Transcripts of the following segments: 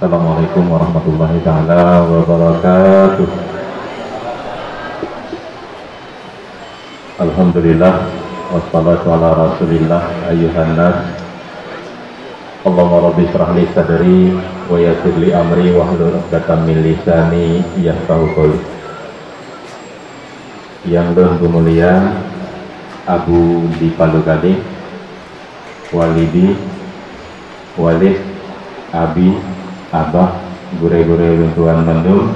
Assalamualaikum warahmatullahi taala wabarakatuh. Alhamdulillah wassalatu ala rasulillah ayyuhan nas. Allahumma rabbi shrah li sadri wa yassir li amri wahlul 'uqdatam min lisani yafqahu qawli. Yang mulia Abu di Palu Gading, Walidi, Walid, Abi, Abah, gure-gure Luntuan Mendung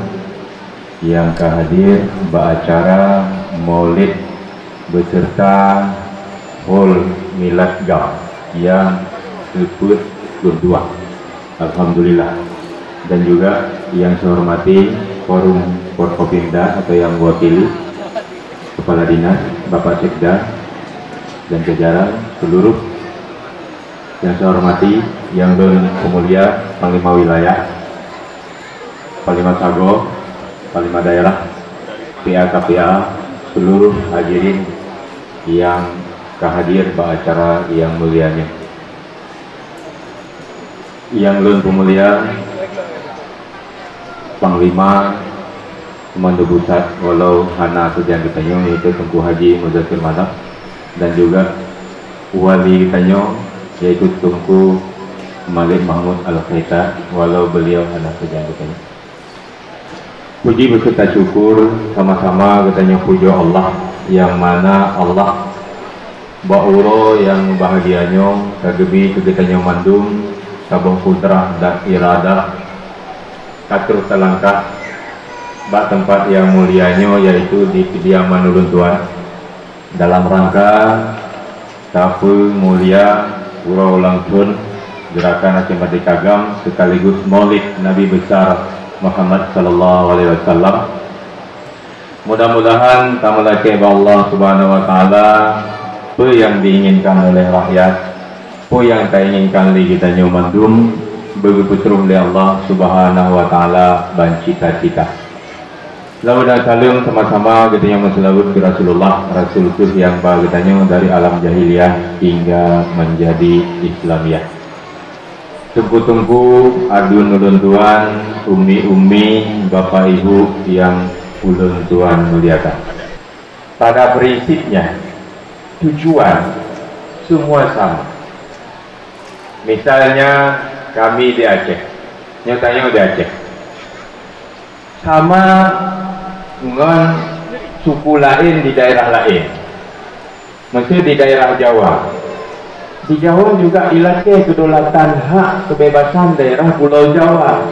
yang kehadir beracara Maulid beserta Hul Milad Gam yang ke-22. Alhamdulillah. Dan juga yang saya hormati Forum Forkopimda atau yang mewakili Kepala Dinas, Bapak Sekda dan jajaran seluruh yang saya hormati, yang bermulia Panglima Wilayah, Panglima Sago, Panglima Daerah, PA-KPA, seluruh hadirin yang kehadir beracara yang mulianya. Yang bermulia Panglima Komando Pusat Walau Hana Sejang Kitanyo, yaitu Tengku Haji Muzakir Manaf, dan juga Wali Kitanyo, yaitu Tengku Malik Mahmud Al-Khaita, walau beliau anak Sejang Kitanyo. Puji beserta syukur sama-sama katanya puji Allah, yang mana Allah Ba'uro yang bahagianya kagemi kegitannya mandum sabung putra dan iradah katur telangkah bak tempat yang mulianya, yaitu di kediaman Ulun Tuan, dalam rangka tafu mulia Pura Ulang Tahun Gerakan Aceh Merdeka Gam sekaligus Maulid Nabi besar Muhammad sallallahu alaihi wasallam. Mudah-mudahan tamalake Allah Subhanahu wa taala apa yang diinginkan oleh rakyat, apa yang tak inginkan oleh kita nyomandum berputrung oleh Allah Subhanahu wa taala ban cita-cita. Lalu dan salam sama-sama kita yang menselawat ke Rasulullah, Rasulullah yang bagainya dari alam jahiliyah hingga menjadi Islamiyah. Tunggu-tunggu adun ulun tuan, umi-umi, bapak ibu yang ulun tuan muliakan. Pada prinsipnya tujuan semua sama. Misalnya kami di Aceh, nyatanya di Aceh, sama dengan suku lain di daerah lain. Maksudnya di daerah Jawa. Di Jawa juga ilake kedaulatan hak kebebasan daerah Pulau Jawa.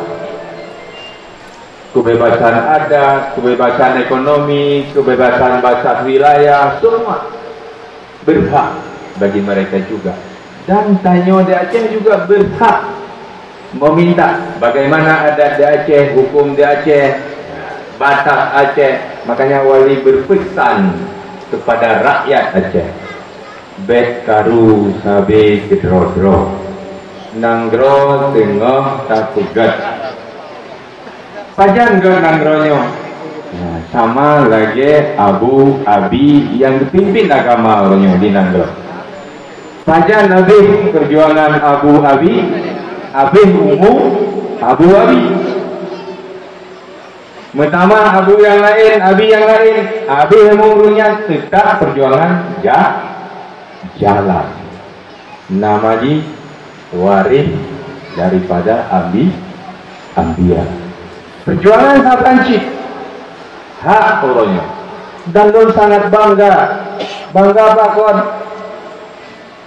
Kebebasan adat, kebebasan ekonomi, kebebasan bahasa wilayah, semua berhak bagi mereka juga. Dan Tanyo di Aceh juga berhak meminta bagaimana adat di Aceh, hukum di Aceh, batas Aceh. Makanya wali berpesan kepada rakyat Aceh, bet karu sabe gedro-dro nanggro tengah takugat pajan ke nanggronyo. Nah, sama lagi Abu Abi yang dipimpin agama orangnya di nanggro. Pajan Nabi perjuangan Abu Abi, Abi umum Abu Abi. Pertama Abu yang lain, Abi yang lain, Abi umumnya tetap perjuangan jalan. Namanya waris daripada Ambiya. Perjuangan satanci hak orangnya. Dan lu sangat bangga bakon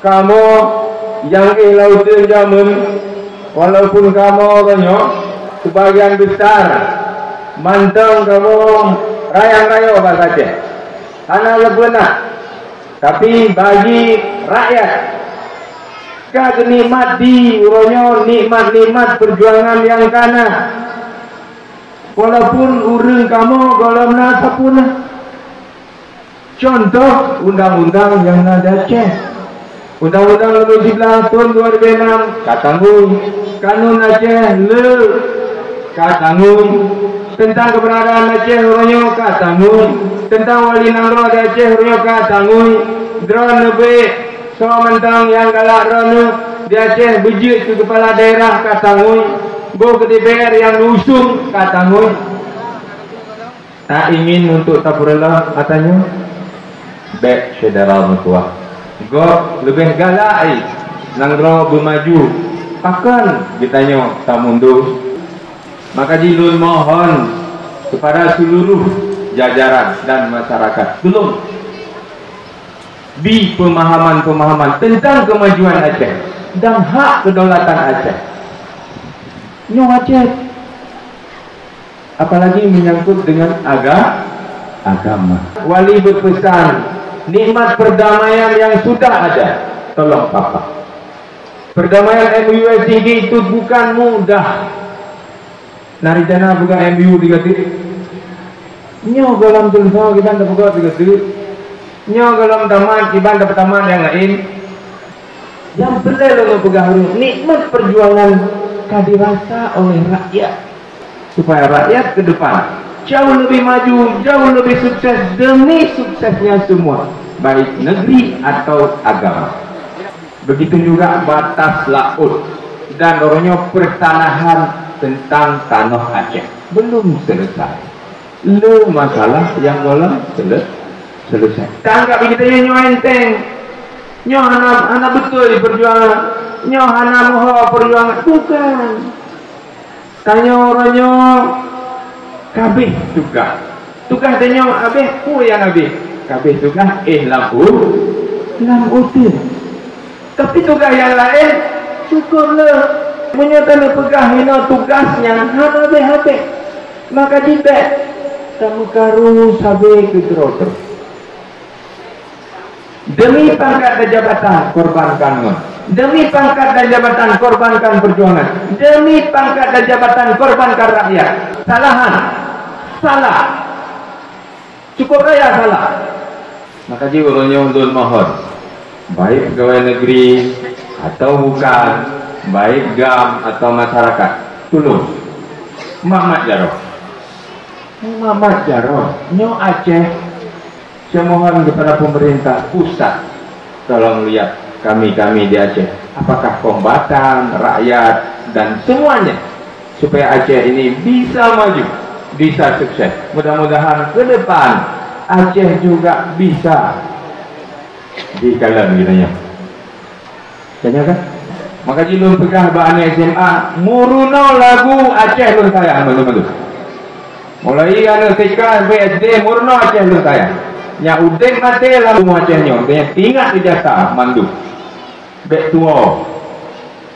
kamu yang lautun jamun, walaupun kamu orangnya sebagian besar manteng kamu rayang-rayang bahasa Aceh, karena lebenah. Tapi bagi rakyat kag nikmat di uronyo, nikmat-nikmat perjuangan yang kana, walaupun urang kamu golong nasa pun. Contoh undang-undang yang ada Aceh, Undang-Undang Nomor 11 Tahun 2006 katanggung, Kanun Aceh le katanggung, tentang keberadaan Aceh uronyo katanggung, tentang wali nangro Aceh uronyo katanggung, drone nebe so mentang yang galak drone di Aceh bejit ke kepala daerah katanggung, Bo ke DPR yang usung katanya tak ingin untuk tapurela katanya baik federal mutua go lebih galai nanggro bermaju akan ditanya tak mundur. Maka jilun mohon kepada seluruh jajaran dan masyarakat belum di pemahaman-pemahaman tentang kemajuan Aceh dan hak kedaulatan Aceh. Nyong Aceh apalagi menyangkut dengan agama. Wali berpesan, nikmat perdamaian yang sudah ada tolong papa. Perdamaian MUSCG itu bukan mudah. Naridana bukan MU digatik. Nyo dalam tulsa kita tak buka digatik. Nyo dalam taman kita dapat taman yang lain. Yang benar lo pegang nikmat perjuangan kadirasa oleh rakyat supaya rakyat ke depan jauh lebih maju, jauh lebih sukses demi suksesnya semua, baik negeri atau agama. Begitu juga batas laut dan orangnya pertanahan tentang tanah Aceh belum selesai. Lu masalah yang belum selesai. Tanggap kita nyo enteng, nyo anak betul perjuangan, nyo anak moho perjuangan bukan. Tanya orangnya kabeh tugas tanya abeh ku yang abeh kabeh tugas lam utin. Tapi tugas yang lain syukurlah menyatakan pegahina tugasnya habis-habis. Maka tidak kamu karu sabe ketroter demi pangkat dan jabatan korbankan ngon, demi pangkat dan jabatan korbankan perjuangan, demi pangkat dan jabatan korbankan rakyat. Salah cukup raya salah. Maka jika orangnya untuk mohon baik pegawai negeri atau bukan, baik GAM atau masyarakat, tolong Muhammad Jaroh nyo Aceh, saya mohon kepada pemerintah pusat tolong lihat kami di Aceh, apakah kombatan, rakyat dan semuanya supaya Aceh ini bisa maju, bisa sukses. Mudah-mudahan ke depan Aceh juga bisa dikalan gitanya. Kan? Maka jilun pegah bahan SMA muruno lagu Aceh lur saya malu-malu. Mulai anu TK BSD muruno Aceh lur saya. Nya udeng mate lagu Acehnya, dia tinggal di jasa mandu. Bek tuo.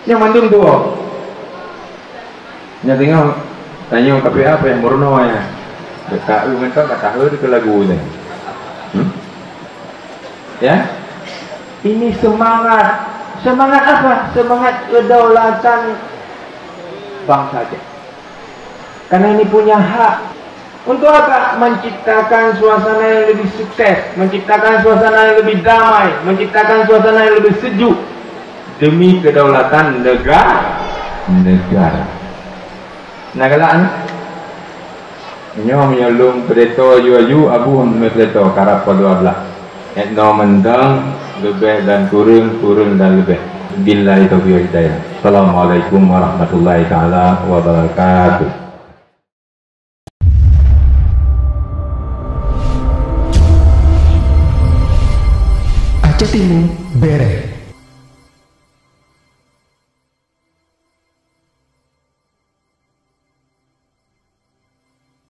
Nya mandum tuo. Nya tinggal tanya tapi apa yang muruno ya. Dekat mentok kata heu ke lagu ni. Ya? Ini semangat apa? Semangat kedaulatan bangsa Aceh. Karena ini punya hak. Untuk apa? Menciptakan suasana yang lebih sukses, menciptakan suasana yang lebih damai, menciptakan suasana yang lebih sejuk demi kedaulatan negara. Nagalaan nyo menyelum preto aju abu preto karap pada etno mendang lebih dan kurung dan lebih. Billahi taufiq hidayah. Assalamualaikum warahmatullahi taala wabarakatuh. Aceh Timur Bere.